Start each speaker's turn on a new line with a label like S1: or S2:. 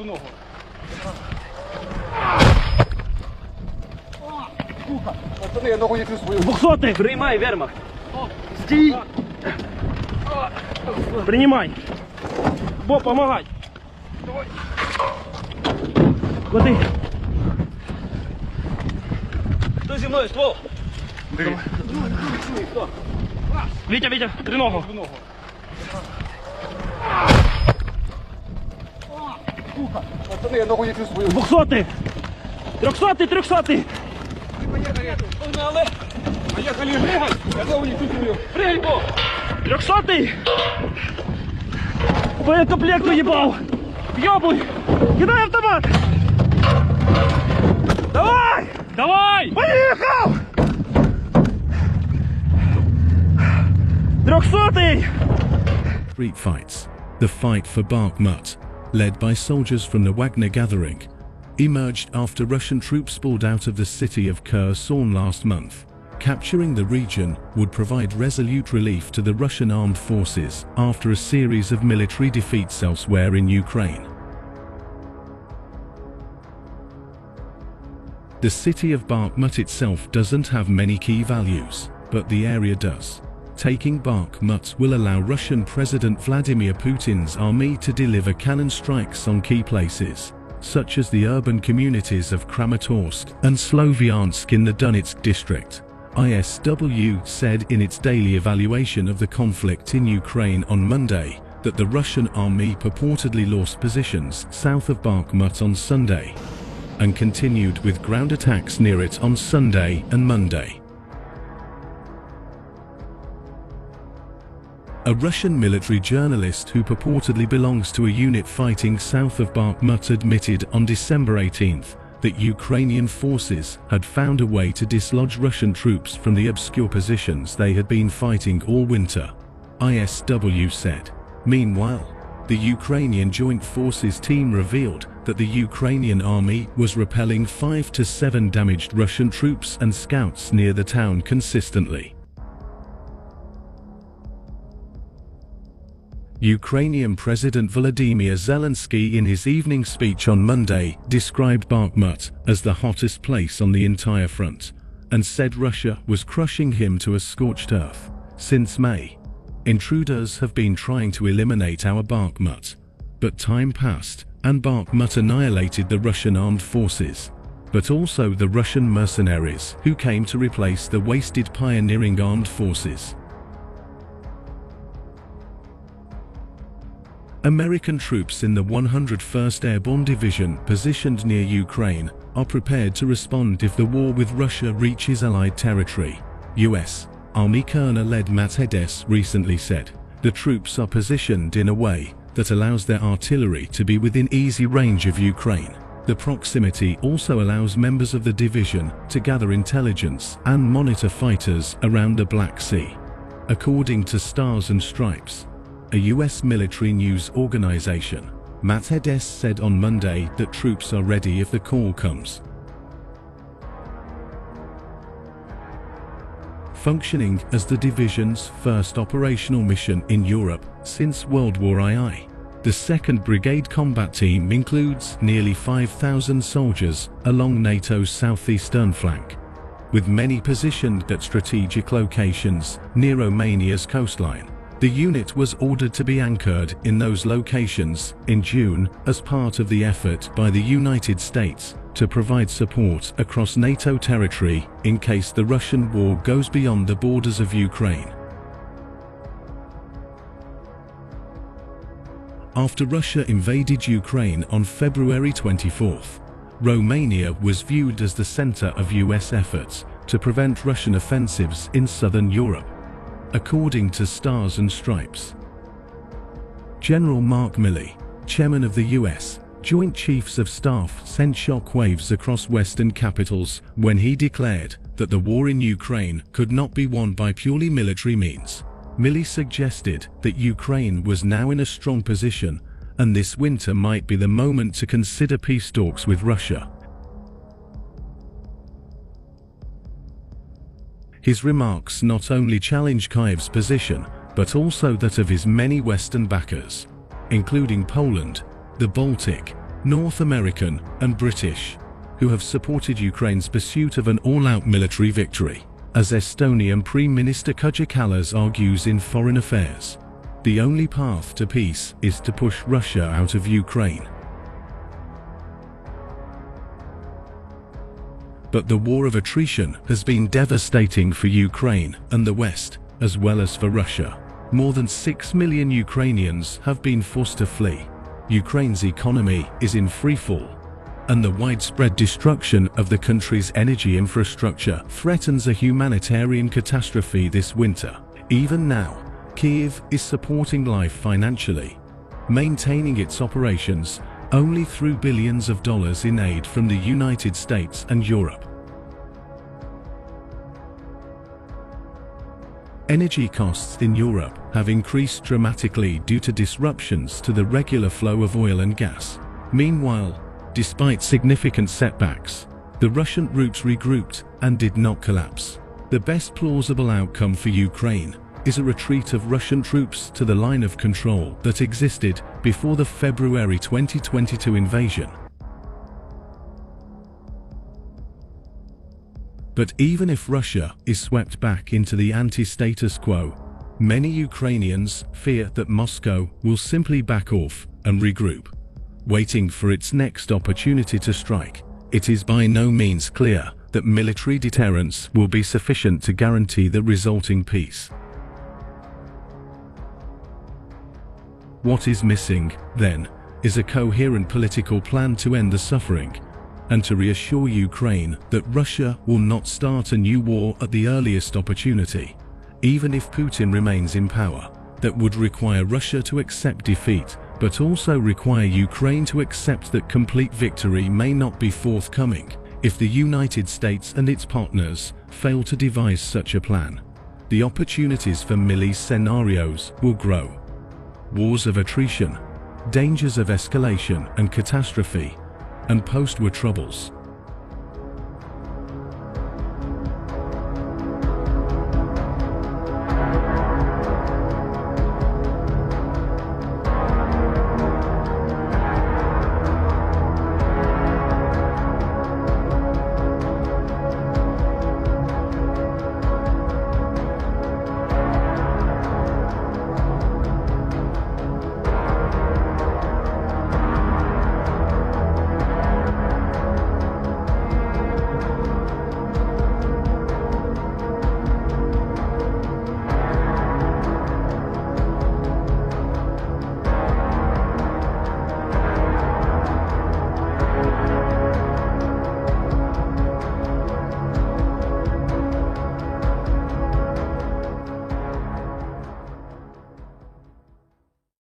S1: В ногу. Пацаны, я ногу не чувствую.
S2: 200-й! Приймай, вермахт! Стій! Принимай! Бо, помогай! Куди? Хто зі мною? Ствол! Вітя, Вітя, триногу!
S1: Пацаны, я ногу не чувствую.
S2: 200-й! 300-й, 300-й!
S1: Погнали! Поехали, прыгай! Я ногу не чувствую.
S2: Прыгай, бо! 300-й! Боєкомплекту їбав! Йобуй! Кидай автомат! Давай!
S3: Давай!
S2: Поїхав! 300-й!
S4: Street fights. The fight for Bakhmut, led by soldiers from the Wagner gathering, emerged after Russian troops pulled out of the city of Kherson last month. Capturing the region would provide resolute relief to the Russian armed forces after a series of military defeats elsewhere in Ukraine. The city of Bakhmut itself doesn't have many key values, but the area does. Taking Bakhmut will allow Russian President Vladimir Putin's army to deliver cannon strikes on key places, such as the urban communities of Kramatorsk and Sloviansk in the Donetsk district. ISW said in its daily evaluation of the conflict in Ukraine on Monday that the Russian army purportedly lost positions south of Bakhmut on Sunday and continued with ground attacks near it on Sunday and Monday. A Russian military journalist who purportedly belongs to a unit fighting south of Bakhmut admitted on December 18th that Ukrainian forces had found a way to dislodge Russian troops from the obscure positions they had been fighting all winter, ISW said. Meanwhile, the Ukrainian Joint Forces team revealed that the Ukrainian army was repelling 5 to 7 damaged Russian troops and scouts near the town consistently. Ukrainian President Volodymyr Zelensky in his evening speech on Monday described Bakhmut as the hottest place on the entire front, and said Russia was crushing him to a scorched earth. Since May, intruders have been trying to eliminate our Bakhmut, but time passed and Bakhmut annihilated the Russian armed forces, but also the Russian mercenaries who came to replace the wasted pioneering armed forces. American troops in the 101st Airborne Division positioned near Ukraine are prepared to respond if the war with Russia reaches Allied territory, U.S. Army Colonel Matt Hedges recently said. The troops are positioned in a way that allows their artillery to be within easy range of Ukraine. The proximity also allows members of the division to gather intelligence and monitor fighters around the Black Sea. According to Stars and Stripes, a U.S. military news organization, Matt Hedges said on Monday that troops are ready if the call comes. Functioning as the division's first operational mission in Europe since World War II, the 2nd Brigade Combat Team includes nearly 5,000 soldiers along NATO's southeastern flank, with many positioned at strategic locations near Romania's coastline. The unit was ordered to be anchored in those locations in June as part of the effort by the United States to provide support across NATO territory in case the Russian war goes beyond the borders of Ukraine. After Russia invaded Ukraine on February 24th, Romania was viewed as the center of US efforts to prevent Russian offensives in southern Europe. According to Stars and Stripes, General Mark Milley, chairman of the U.S. Joint Chiefs of Staff, sent shockwaves across Western capitals when he declared that the war in Ukraine could not be won by purely military means. Milley suggested that Ukraine was now in a strong position, and this winter might be the moment to consider peace talks with Russia. His remarks not only challenge Kyiv's position, but also that of his many Western backers, including Poland, the Baltic, North American, and British, who have supported Ukraine's pursuit of an all-out military victory. As Estonian Prime Minister Kaja Kallas argues in Foreign Affairs, the only path to peace is to push Russia out of Ukraine. But the war of attrition has been devastating for Ukraine and the West, as well as for Russia. More than 6 million Ukrainians have been forced to flee. Ukraine's economy is in freefall, and the widespread destruction of the country's energy infrastructure threatens a humanitarian catastrophe this winter. Even now, Kyiv is supporting life financially, maintaining its operations only through billions of dollars in aid from the United States and Europe. Energy costs in Europe have increased dramatically due to disruptions to the regular flow of oil and gas. Meanwhile, despite significant setbacks, the Russian troops regrouped and did not collapse. The best plausible outcome for Ukraine is a retreat of Russian troops to the line of control that existed before the February 2022 invasion. But even if Russia is swept back into the anti-status quo, many Ukrainians fear that Moscow will simply back off and regroup, waiting for its next opportunity to strike. It is by no means clear that military deterrence will be sufficient to guarantee the resulting peace. What is missing, then, is a coherent political plan to end the suffering, and to reassure Ukraine that Russia will not start a new war at the earliest opportunity. Even if Putin remains in power, that would require Russia to accept defeat, but also require Ukraine to accept that complete victory may not be forthcoming. If the United States and its partners fail to devise such a plan, the opportunities for melee scenarios will grow. Wars of attrition, dangers of escalation and catastrophe, and post-war troubles